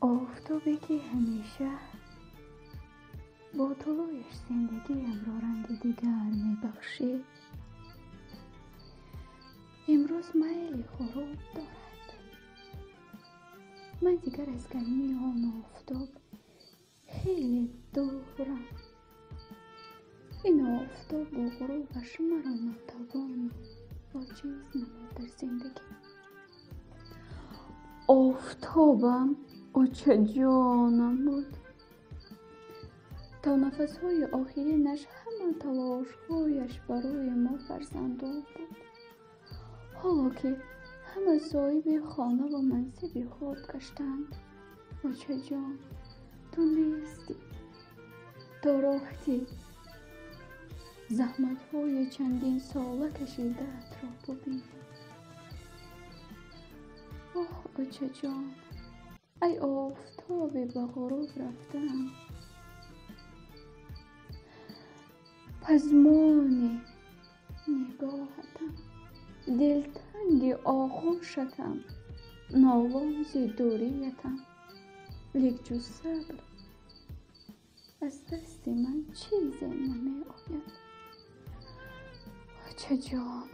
آفتابی که همیشه با طلوعش زندگیم را رنگ دیگر می بخشید، امروز میل غروب دارد. من دیگر از گرمی آن آفتاب خیلی دورم. این آفتاب با غروبش مرا ناتوان و عاجز نمود در زندگی. آفتابم اوچه جانم بود تا نفسهای آخرینش همه تلاشهایش برای ما فرزندان بود. حالا که همه صاحب خانه و منصب خود گشتند، اوچه جان تو نیستی. تو رفتی. زحمت‌های چندین ساله کشیده‌ات را ببین. آه اوچه جان، ای آفتابی به غروب رفتن، پزمان نگاهتم، دلتنگ آغوشتم، نالان ز دوریتم، لیک جز صبر از دست من چیزی نمی آید. اوچه جان.